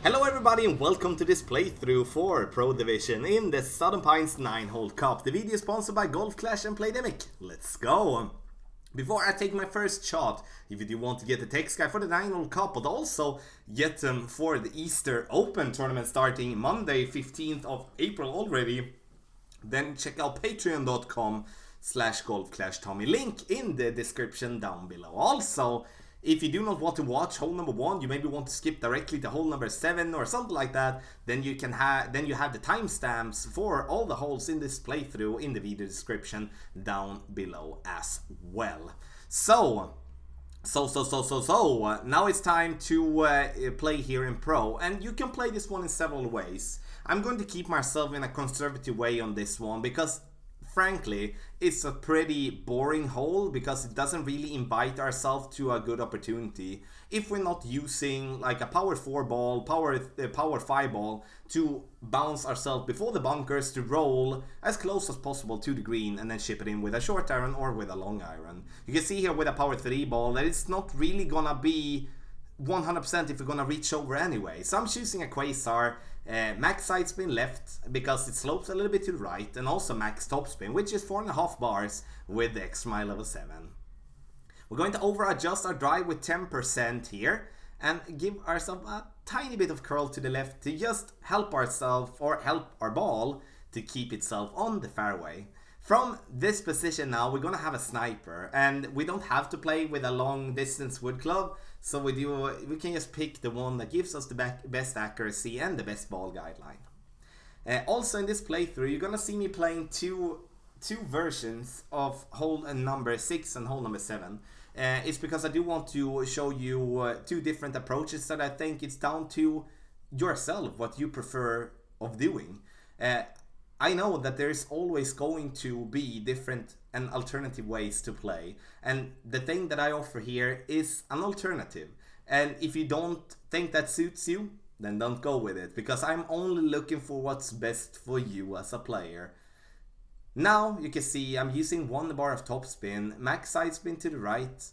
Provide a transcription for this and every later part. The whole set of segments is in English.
Hello everybody and welcome to this playthrough for Pro Division in the Southern Pines 9-hole cup. The video is sponsored by Golf Clash and Playdemic. Let's go! Before I take my first shot, if you do want to get the text guide for the 9-hole cup, but also get them for the Easter Open tournament starting Monday 15th of April already, then check out patreon.com/golfclashtommy. Link in the description down below. Also, if you do not want to watch hole number 1, you maybe want to skip directly to hole number 7 or something like that, then you have the timestamps for all the holes in this playthrough in the video description down below as well. So now it's time to play here in Pro, and you can play this one in several ways. I'm going to keep myself in a conservative way on this one because frankly, it's a pretty boring hole because it doesn't really invite ourselves to a good opportunity if we're not using like a power 4 ball, power 5 ball to bounce ourselves before the bunkers to roll as close as possible to the green and then chip it in with a short iron or with a long iron. You can see here with a power 3 ball that it's not really gonna be 100% if we're gonna reach over anyway. So I'm choosing a quasar, max side spin left because it slopes a little bit to the right, and also max top spin, which is 4.5 bars with the extra mile level 7. We're going to over adjust our drive with 10% here and give ourselves a tiny bit of curl to the left to just help ourselves or help our ball to keep itself on the fairway. From this position now, we're gonna have a sniper, and we don't have to play with a long distance wood club, so we can just pick the one that gives us the best accuracy and the best ball guideline. Also in this playthrough, you're gonna see me playing two versions of hole number 6 and hole number 7. It's because I do want to show you two different approaches that I think it's down to yourself what you prefer of doing. I know that there's always going to be different and alternative ways to play, and the thing that I offer here is an alternative. And if you don't think that suits you, then don't go with it, because I'm only looking for what's best for you as a player. Now you can see I'm using 1 bar of top spin, max side spin to the right,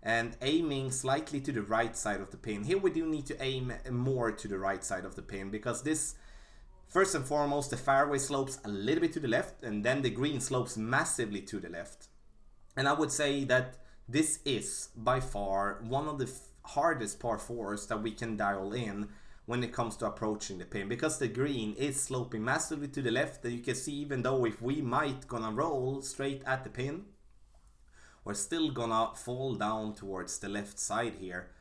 and aiming slightly to the right side of the pin. Here we do need to aim more to the right side of the pin because this, first and foremost, the fairway slopes a little bit to the left, and then the green slopes massively to the left. And I would say that this is by far one of the hardest par 4s that we can dial in when it comes to approaching the pin, because the green is sloping massively to the left. And you can see, even though if we might gonna roll straight at the pin, we're still gonna fall down towards the left side here.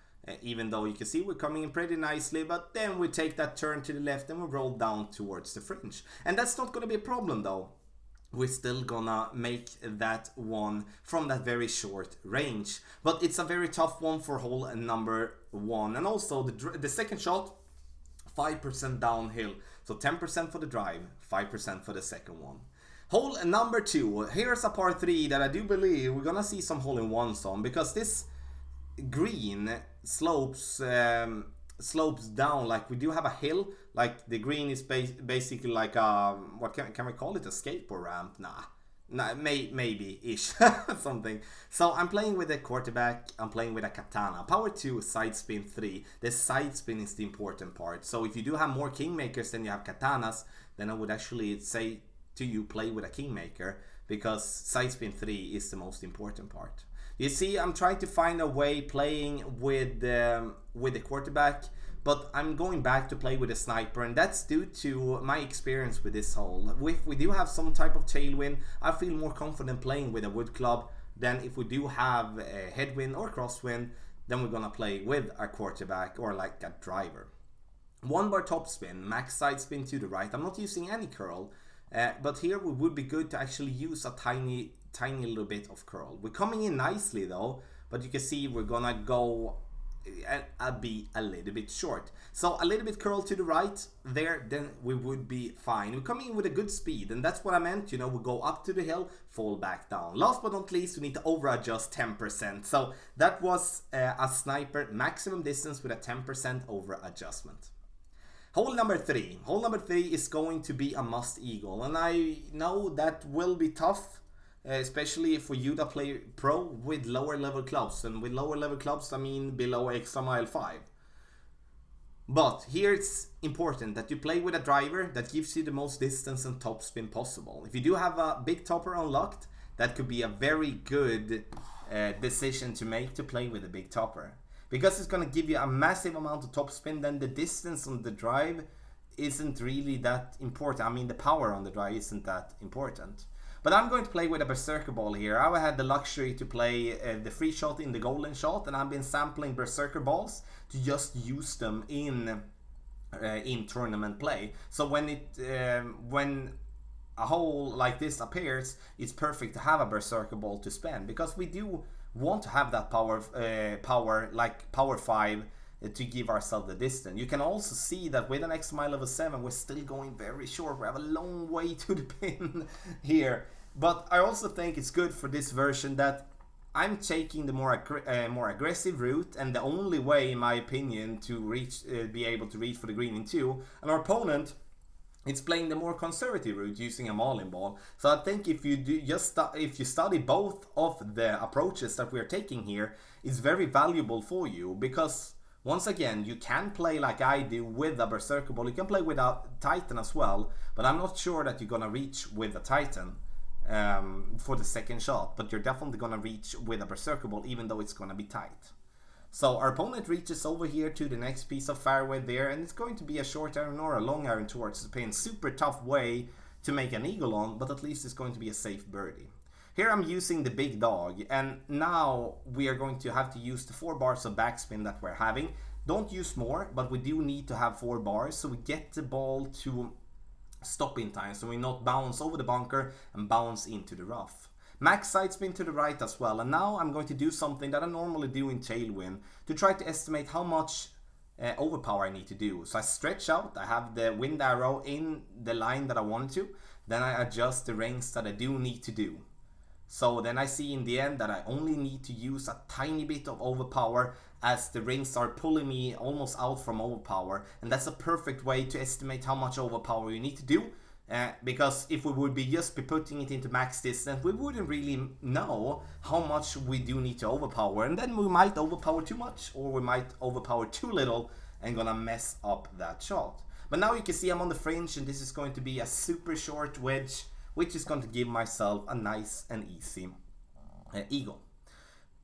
Even though you can see we're coming in pretty nicely, but then we take that turn to the left and we roll down towards the fringe. And that's not going to be a problem though. We're still gonna make that one from that very short range. But it's a very tough one for hole number 1. And also the second shot, 5% downhill. So 10% for the drive, 5% for the second one. Hole number 2, here's a par 3 that I do believe we're gonna see some hole-in-ones on, because this green slopes down, like we do have a hill, like the green is basically like a, what can we call it, a skateboard ramp? Nah, maybe ish something. So I'm playing with a quarterback, I'm playing with a katana, power 2, side spin 3. The side spin is the important part. So if you do have more kingmakers than you have katanas, then I would actually say to you, play with a kingmaker, because side spin 3 is the most important part. You see, I'm trying to find a way playing with the quarterback, but I'm going back to play with a sniper, and that's due to my experience with this hole. If we do have some type of tailwind, I feel more confident playing with a wood club than if we do have a headwind or crosswind, then we're gonna play with a quarterback or like a driver. 1 bar top spin, max side spin to the right. I'm not using any curl, but here it would be good to actually use a tiny little bit of curl. We're coming in nicely though, but you can see we're gonna go be a little bit short. So a little bit curl to the right there, then we would be fine. We're coming in with a good speed, and that's what I meant, you know, we go up to the hill, fall back down. Last but not least, we need to over adjust 10%. So that was a sniper maximum distance with a 10% over adjustment. Hole number 3. Hole number 3 is going to be a must eagle, and I know that will be tough, especially for you that play pro with lower level clubs. And with lower level clubs, I mean below extra mile 5. But here it's important that you play with a driver that gives you the most distance and topspin possible. If you do have a big topper unlocked, that could be a very good decision to make, to play with a big topper. Because it's going to give you a massive amount of topspin, then the distance on the drive isn't really that important. I mean, the power on the drive isn't that important. But I'm going to play with a Berserker Ball here. I had the luxury to play the free shot in the golden shot, and I've been sampling Berserker Balls to just use them in tournament play. So when a hole like this appears, it's perfect to have a Berserker Ball to spend, because we do want to have that power like power 5 to give ourselves the distance. You can also see that with an XMI level 7 we're still going very short. We have a long way to the pin here. But I also think it's good for this version that I'm taking the more aggressive route, and the only way in my opinion to reach be able to reach for the green in 2, and our opponent it's playing the more conservative route using a Marlin Ball. So I think if you do if you study both of the approaches that we're taking here, it's very valuable for you, because once again, you can play like I do with a Berserker Ball. You can play with a Titan as well, but I'm not sure that you're gonna reach with a Titan for the second shot. But you're definitely gonna reach with a Berserker Ball, even though it's gonna be tight. So our opponent reaches over here to the next piece of fairway there, and it's going to be a short iron or a long iron towards the pin. Super tough way to make an eagle on, but at least it's going to be a safe birdie. Here I'm using the big dog, and now we are going to have to use the 4 bars of backspin that we're having. Don't use more, but we do need to have 4 bars so we get the ball to stop in time, so we not bounce over the bunker and bounce into the rough. Max side spin to the right as well, and now I'm going to do something that I normally do in tailwind to try to estimate how much overpower I need to do. So I stretch out, I have the wind arrow in the line that I want to, then I adjust the rings that I do need to do. So then I see in the end that I only need to use a tiny bit of overpower, as the rings are pulling me almost out from overpower, and that's a perfect way to estimate how much overpower you need to do. Because if we would be putting it into max distance, we wouldn't really know how much we do need to overpower, and then we might overpower too much, or we might overpower too little and gonna mess up that shot. But now you can see I'm on the fringe, and this is going to be a super short wedge, which is going to give myself a nice and easy eagle.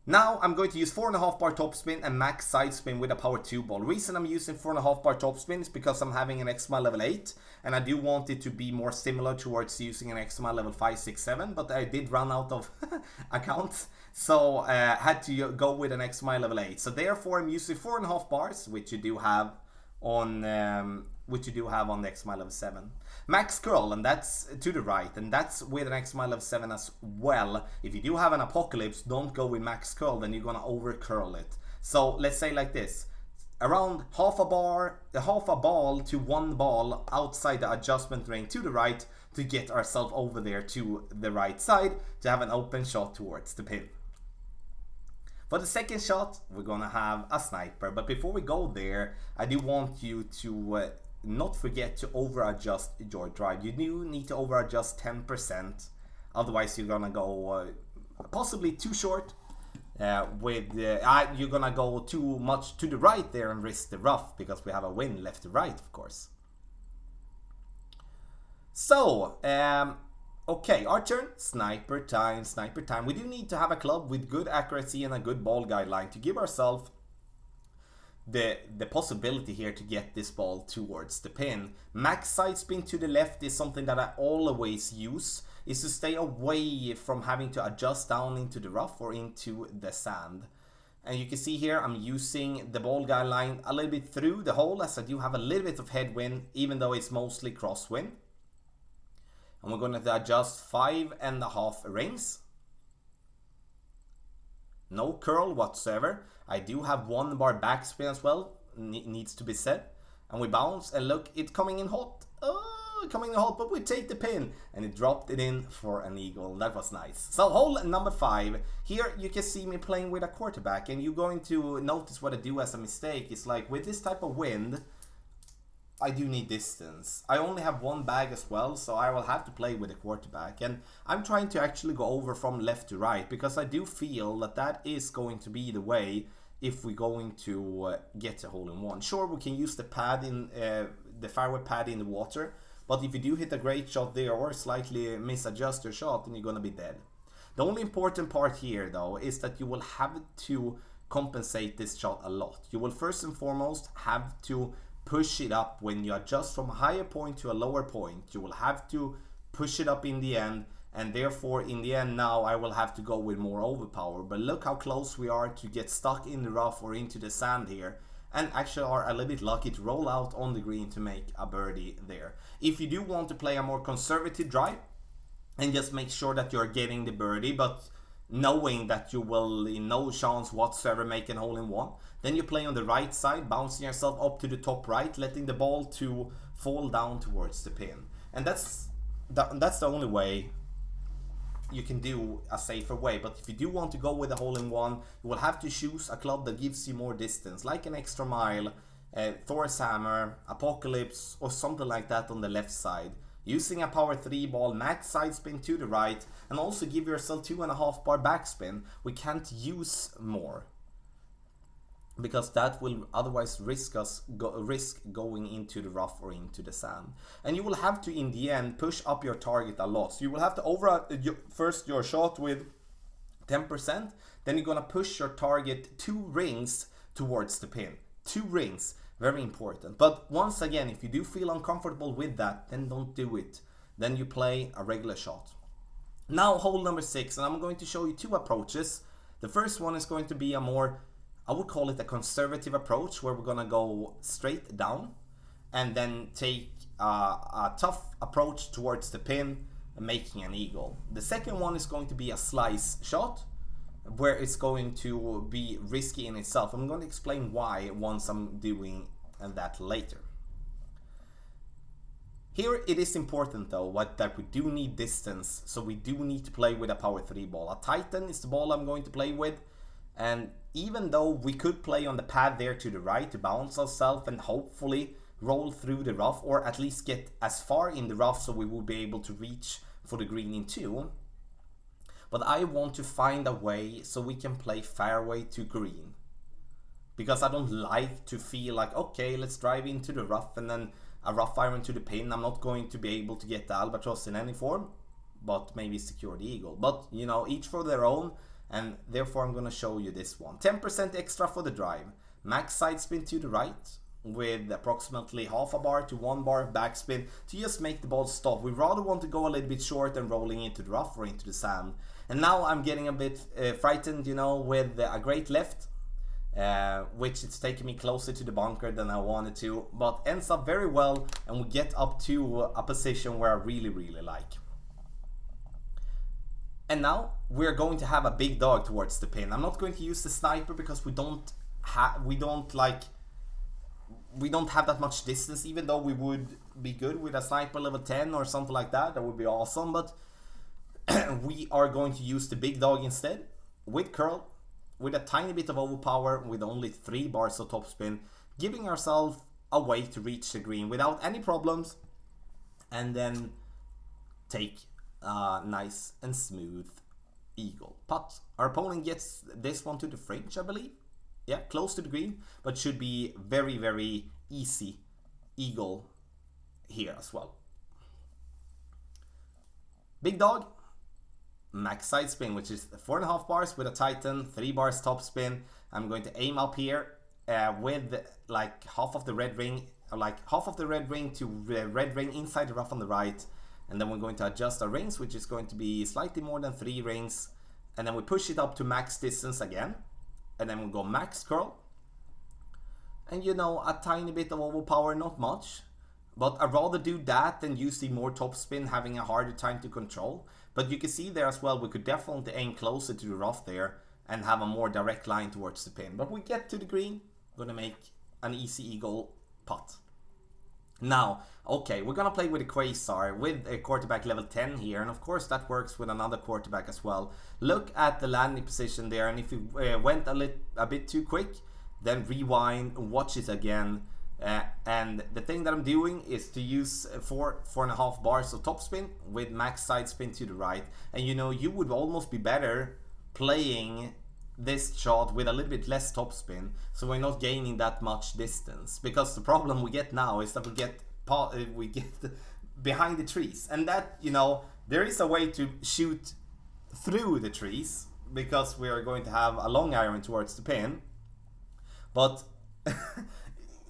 Now I'm going to use 4.5 bar topspin and max side spin with a power 2 ball. The reason I'm using 4.5 bar topspin is because I'm having an XMI level 8, and I do want it to be more similar towards using an XMI level 5, 6, 7, but I did run out of accounts, so I had to go with an XMI level 8. So therefore I'm using 4.5 bars, which you do have on the XMI level 7. Max curl, and that's to the right, and that's with an XMI level 7 as well. If you do have an apocalypse, don't go with max curl, then you're gonna over curl it. So let's say like this, around half a ball to 1 ball outside the adjustment ring to the right, to get ourselves over there to the right side to have an open shot towards the pin. For the second shot, we're gonna have a sniper, but before we go there, I do want you to not forget to over adjust your drive. You do need to over adjust 10%, otherwise you're gonna go possibly too short you're gonna go too much to the right there and risk the rough, because we have a wind left to right, of course. So okay, our turn. Sniper time, sniper time. We do need to have a club with good accuracy and a good ball guideline to give ourselves the possibility here to get this ball towards the pin. Max side spin to the left is something that I always use, is to stay away from having to adjust down into the rough or into the sand. And you can see here I'm using the ball guideline a little bit through the hole, as I do have a little bit of headwind, even though it's mostly crosswind. And we're going to adjust 5.5 rings. No curl whatsoever. I do have 1 bar backspin as well, needs to be said. And we bounce, and look, it's coming in hot. Oh, coming in hot, but we take the pin, and it dropped it in for an eagle. That was nice. So hole number 5. Here you can see me playing with a quarterback, and you're going to notice what I do as a mistake. It's like with this type of wind, I do need distance. I only have 1 bag as well, so I will have to play with a quarterback. And I'm trying to actually go over from left to right, because I do feel that that is going to be the way if we're going to get a hole-in-one. Sure, we can use the pad in the fairway pad in the water, but if you do hit a great shot there or slightly misadjust your shot, then you're gonna be dead. The only important part here though is that you will have to compensate this shot a lot. You will first and foremost have to push it up when you adjust from a higher point to a lower point. You will have to push it up in the end, and therefore in the end now I will have to go with more overpower. But look how close we are to get stuck in the rough or into the sand here, and actually are a little bit lucky to roll out on the green to make a birdie there. If you do want to play a more conservative drive and just make sure that you're getting the birdie, but knowing that you will in no chance whatsoever make an hole-in-one, then you play on the right side, bouncing yourself up to the top right, letting the ball to fall down towards the pin. And that's the only way you can do a safer way. But if you do want to go with a hole-in-one, you will have to choose a club that gives you more distance, like an extra mile, Thor's hammer, Apocalypse, or something like that on the left side. Using a power 3 ball, max side spin to the right, and also give yourself 2.5 bar backspin. We can't use more, because that will otherwise risk going into the rough or into the sand. And you will have to in the end push up your target a lot. So you will have to first your shot with 10%, then you're gonna push your target 2 rings towards the pin. 2 rings, very important. But once again, if you do feel uncomfortable with that, then don't do it. Then you play a regular shot. Now hole number 6, and I'm going to show you 2 approaches. The first one is going to be a more, I would call it a conservative approach, where we're gonna go straight down and then take a tough approach towards the pin, making an eagle. The second one is going to be a slice shot, where it's going to be risky in itself. I'm going to explain why once I'm doing that later. Here it is important though that we do need distance, so we do need to play with a power 3 ball. A Titan is the ball I'm going to play with, and even though we could play on the pad there to the right to bounce ourselves and hopefully roll through the rough, or at least get as far in the rough so we will be able to reach for the green in 2. But I want to find a way so we can play fairway to green, because I don't like to feel like, okay, let's drive into the rough and then a rough iron to the pin. I'm not going to be able to get the albatross in any form, but maybe secure the eagle. But you know, each for their own, and therefore I'm going to show you this one. 10% extra for the drive, max side spin to the right with approximately 0.5 bar to 1 bar backspin to just make the ball stop. We rather want to go a little bit short than rolling into the rough or into the sand. And now I'm getting a bit frightened, you know, with a great left, which it's taking me closer to the bunker than I wanted to, but ends up very well, and we get up to a position where I really, really like. And now we're going to have a big dog towards the pin. I'm not going to use the sniper because we don't have that much distance, even though we would be good with a sniper level 10 or something like that. That would be awesome, but we are going to use the big dog instead, with curl, with a tiny bit of overpower, with only 3 bars of topspin, giving ourselves a way to reach the green without any problems, and then take a nice and smooth eagle putt. Our opponent gets this one to the fringe, I believe. Yeah, close to the green, but should be very, very easy eagle here as well. Big dog, max side spin, which is 4.5 bars with a Titan, 3 bars top spin. I'm going to aim up here with like half of the red ring, to red ring inside the rough on the right, and then we're going to adjust our rings, which is going to be slightly more than 3 rings, and then we push it up to max distance again, and then we'll go max curl, and you know, a tiny bit of overpower, not much. But I'd rather do that than using more topspin, having a harder time to control. But you can see there as well, we could definitely aim closer to the rough there and have a more direct line towards the pin. But we get to the green, gonna make an easy eagle putt. Now, okay, we're gonna play with a Quasar with a quarterback level 10 here, and of course that works with another quarterback as well. Look at the landing position there, and if you went a bit too quick, then rewind, watch it again. And the thing that I'm doing is to use 4.5 bars of topspin with max side spin to the right. And you know, you would almost be better playing this shot with a little bit less topspin, so we're not gaining that much distance. Because the problem we get now is that we get behind the trees, and that, you know, there is a way to shoot through the trees because we are going to have a long iron towards the pin, but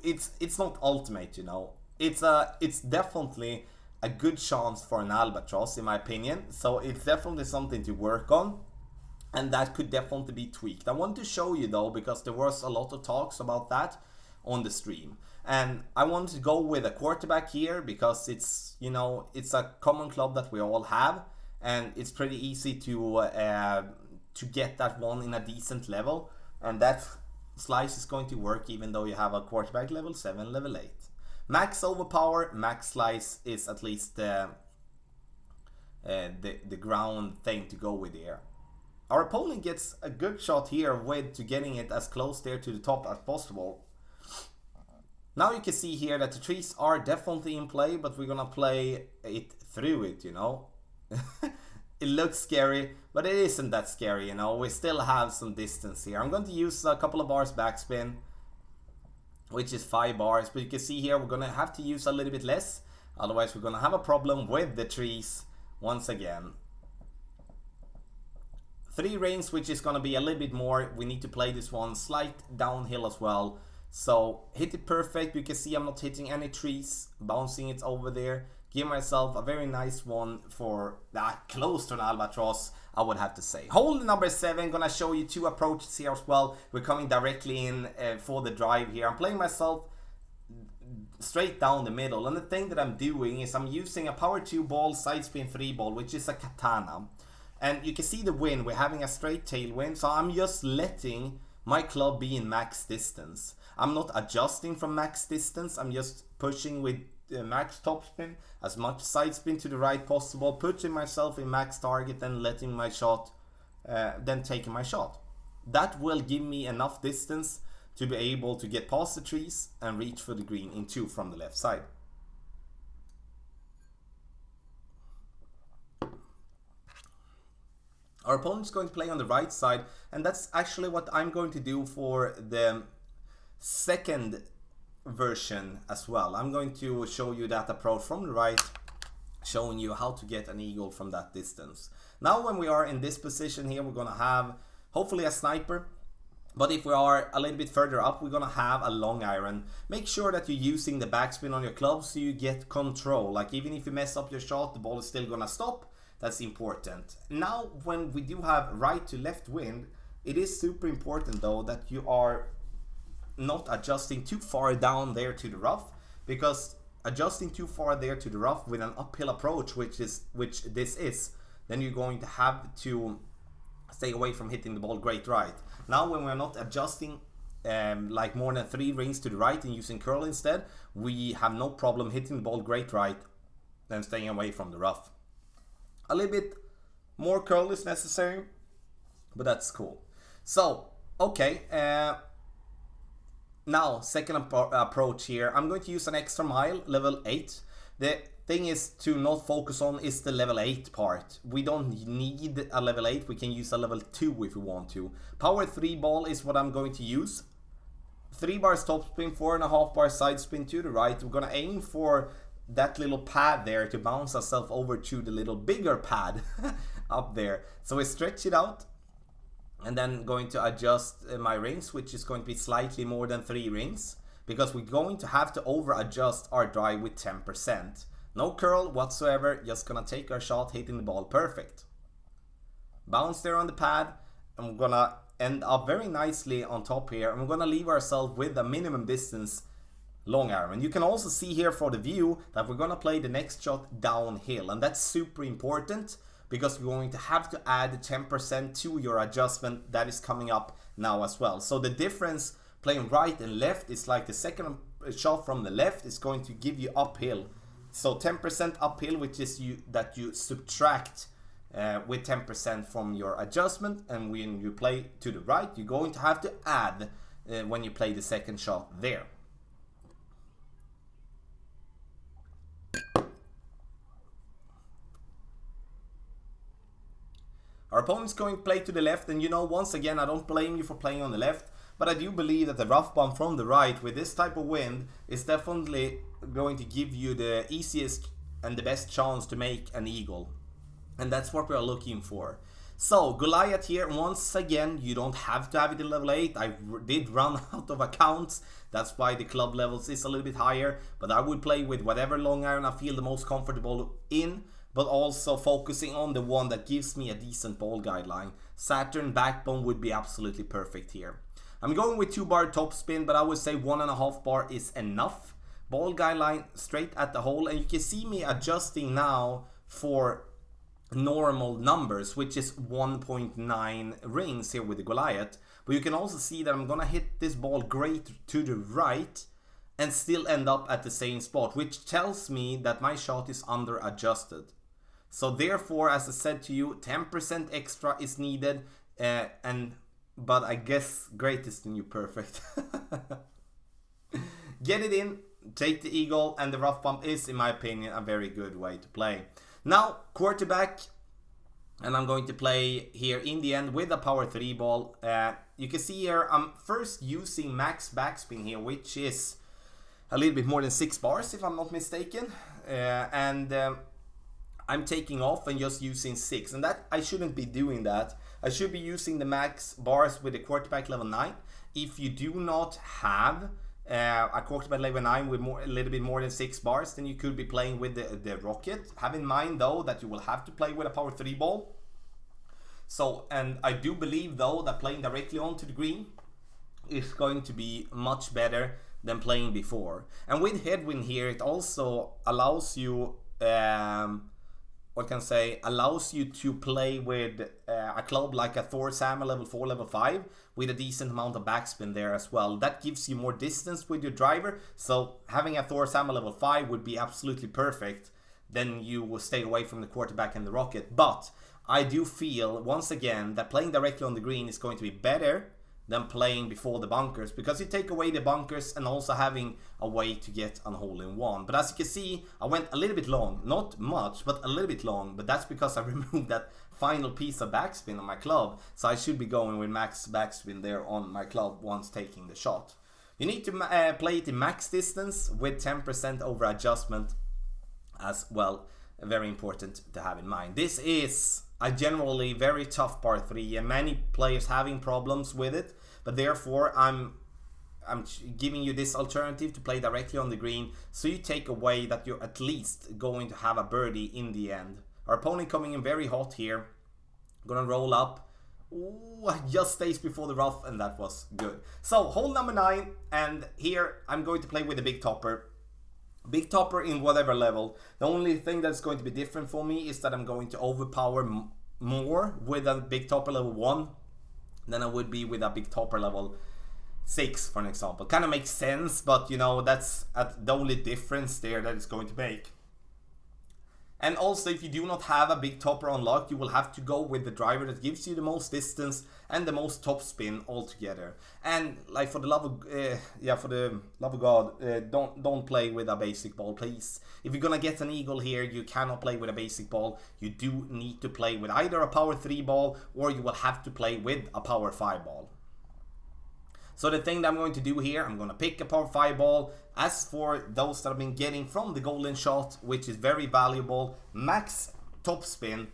it's not ultimate, you know. It's definitely a good chance for an albatross in my opinion, so it's definitely something to work on, and that could definitely be tweaked. I want to show you though, because there was a lot of talks about that on the stream, and I wanted to go with a quarterback here because it's, you know, it's a common club that we all have, and it's pretty easy to get that one in a decent level, and that slice is going to work even though you have a quarterback level 7, level 8. Max overpower, max slice is at least the ground thing to go with here. Our opponent gets a good shot here with to getting it as close there to the top as possible. Now you can see here that the trees are definitely in play, but we're gonna play it through it, you know. It looks scary, but it isn't that scary, you know. We still have some distance here. I'm going to use a couple of bars backspin, which is 5 bars, but you can see here we're gonna have to use a little bit less, otherwise we're gonna have a problem with the trees once again. 3 rings, which is gonna be a little bit more. We need to play this one slight downhill as well, so hit it perfect. You can see I'm not hitting any trees, bouncing it over there. Give myself a very nice one for that, close to an albatross, I would have to say. Hole number 7, gonna show you 2 approaches here as well. We're coming directly in for the drive here. I'm playing myself straight down the middle, and the thing that I'm doing is I'm using a power 2 ball, side spin 3 ball, which is a katana. And you can see the wind, we're having a straight tailwind, so I'm just letting my club be in max distance. I'm not adjusting from max distance, I'm just pushing with max topspin, as much side spin to the right possible, putting myself in max target and letting my shot, then taking my shot. That will give me enough distance to be able to get past the trees and reach for the green in 2 from the left side. Our opponent's going to play on the right side, and that's actually what I'm going to do for the second version as well. I'm going to show you that approach from the right, showing you how to get an eagle from that distance. Now when we are in this position here, we're gonna have hopefully a sniper, but if we are a little bit further up, we're gonna have a long iron. Make sure that you're using the backspin on your club so you get control. Like, even if you mess up your shot, the ball is still gonna stop. That's important. Now when we do have right to left wind, it is super important though that you are not adjusting too far down there to the rough, because adjusting too far there to the rough with an uphill approach, which this is, then you're going to have to stay away from hitting the ball great right. Now when we're not adjusting like more than 3 rings to the right and using curl instead, we have no problem hitting the ball great right and staying away from the rough. A little bit more curl is necessary, but that's cool. So okay, now second approach here, I'm going to use an extra mile, level 8. The thing is to not focus on is the level 8 part. We don't need a level 8, we can use a level 2 if we want to. Power 3 ball is what I'm going to use. 3 bars top spin, 4.5 bar side spin to the right. We're gonna aim for that little pad there to bounce ourselves over to the little bigger pad up there. So we stretch it out, and then going to adjust my rings, which is going to be slightly more than 3 rings, because we're going to have to over adjust our drive with 10%. No curl whatsoever, just gonna take our shot, hitting the ball perfect. Bounce there on the pad, and we're gonna end up very nicely on top here, and we're gonna leave ourselves with a minimum distance long iron. You can also see here for the view that we're gonna play the next shot downhill, and that's super important because you're going to have to add 10% to your adjustment that is coming up now as well. So the difference playing right and left is like the second shot from the left is going to give you uphill. So 10% uphill, which is that you subtract with 10% from your adjustment, and when you play to the right, you're going to have to add when you play the second shot there. Our opponent's going to play to the left, and you know, once again, I don't blame you for playing on the left, but I do believe that the rough bump from the right with this type of wind is definitely going to give you the easiest and the best chance to make an eagle. And that's what we're looking for. So, Goliath here, once again, you don't have to have it at level 8. I did run out of accounts. That's why the club levels is a little bit higher. But I would play with whatever long iron I feel the most comfortable in. But also focusing on the one that gives me a decent ball guideline. Saturn Backbone would be absolutely perfect here. I'm going with 2-bar topspin, but I would say 1.5 bar is enough. Ball guideline straight at the hole. And you can see me adjusting now for normal numbers, which is 1.9 rings here with the Goliath. But you can also see that I'm gonna hit this ball great to the right and still end up at the same spot, which tells me that my shot is under adjusted. So therefore, as I said to you, 10% extra is needed, but I guess great is the new perfect. Get it in, take the eagle, and the rough bump is, in my opinion, a very good way to play. Now, quarterback, and I'm going to play here in the end with a power 3 ball. You can see here, I'm first using max backspin here, which is a little bit more than 6 bars, if I'm not mistaken. I'm taking off and just using 6, and that I shouldn't be doing that. I should be using the max bars with the quarterback level 9. If you do not have a quarterback level 9 with a little bit more than 6 bars, then you could be playing with the rocket. Have in mind though that you will have to play with a power 3 ball. So, and I do believe though that playing directly onto the green is going to be much better than playing before. And with headwind here, it also allows you allows you to play with a club like a Thor Hammer level 4, level 5 with a decent amount of backspin there as well. That gives you more distance with your driver, so having a Thor Hammer level 5 would be absolutely perfect. Then you will stay away from the quarterback and the rocket. But I do feel, once again, that playing directly on the green is going to be better than playing before the bunkers, because you take away the bunkers and also having a way to get a hole-in-one. But as you can see, I went a little bit long, not much, but a little bit long, but that's because I removed that final piece of backspin on my club, so I should be going with max backspin there on my club once taking the shot. You need to play it in max distance with 10% over adjustment as well. Very important to have in mind. This is a generally very tough par 3, and many players having problems with it, but therefore I'm giving you this alternative to play directly on the green, so you take away that you're at least going to have a birdie in the end. Our opponent coming in very hot here. Gonna roll up. Ooh, just stays before the rough, and that was good. So hole number 9, and here I'm going to play with a big topper. Big topper in whatever level. The only thing that's going to be different for me is that I'm going to overpower more with a big topper level 1 than I would be with a big topper level 6, for an example. Kind of makes sense, but you know, that's the only difference there that it's going to make. And also, if you do not have a big topper unlocked, you will have to go with the driver that gives you the most distance and the most top spin altogether. And like, for the love of God, don't play with a basic ball, please. If you're gonna get an eagle here, you cannot play with a basic ball. You do need to play with either a power 3 ball, or you will have to play with a power 5 ball. So the thing that I'm going to do here, I'm going to pick a power 5 ball. As for those that I've been getting from the golden shot, which is very valuable, max top spin.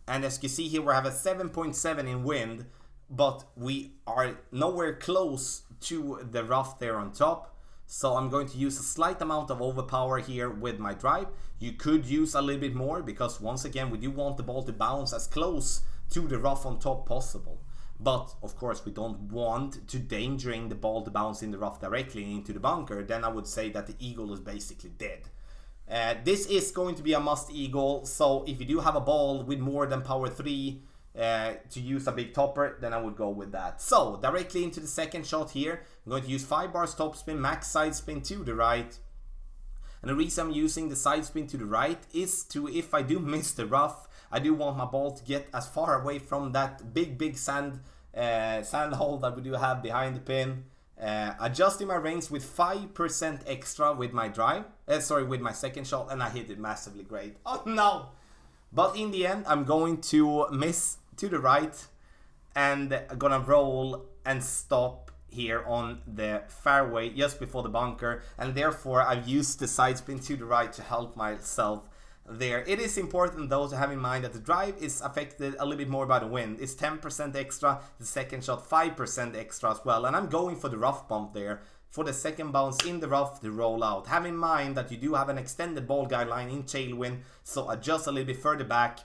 And as you can see here, we have a 7.7 in wind, but we are nowhere close to the rough there on top. So I'm going to use a slight amount of overpower here with my drive. You could use a little bit more, because once again, we do want the ball to bounce as close to the rough on top possible. But of course, we don't want to endangering the ball to bounce in the rough directly into the bunker. Then I would say that the eagle is basically dead. This is going to be a must eagle, so if you do have a ball with more than power 3 to use a big topper, then I would go with that. So directly into the second shot here, I'm going to use 5 bars top spin, max side spin to the right. And the reason I'm using the side spin to the right is to, if I do miss the rough, I do want my ball to get as far away from that big sand hole that we do have behind the pin. Adjusting my rings with 5% extra with my drive, with my second shot, and I hit it massively great. Oh no! But in the end, I'm going to miss to the right and gonna roll and stop here on the fairway just before the bunker, and therefore I've used the side spin to the right to help myself there. It is important though to have in mind that the drive is affected a little bit more by the wind. It's 10% extra, the second shot 5% extra as well, and I'm going for the rough bump there for the second bounce in the rough to roll out. Have in mind that you do have an extended ball guideline in tailwind, so adjust a little bit further back,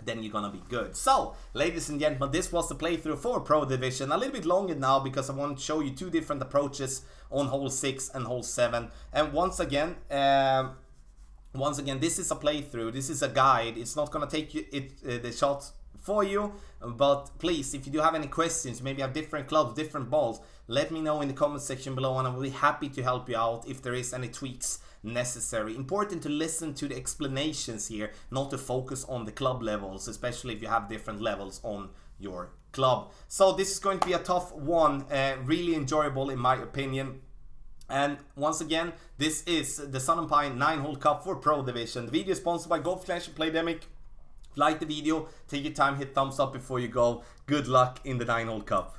then you're gonna be good. So, ladies and gentlemen, this was the playthrough for Pro Division. A little bit longer now because I want to show you two different approaches on hole 6 and hole 7. And once again, this is a playthrough. This is a guide. It's not gonna take you the shots for you, but please, if you do have any questions, maybe have different clubs, different balls, let me know in the comment section below, and I will be happy to help you out if there is any tweaks necessary. Important to listen to the explanations here, not to focus on the club levels, especially if you have different levels on your club. So this is going to be a tough one, really enjoyable in my opinion. And once again, this is the Sun and Pine 9-hole cup for Pro Division. The video is sponsored by Golf Clash and Playdemic. Like the video, take your time, hit thumbs up before you go. Good luck in the 9-hole cup.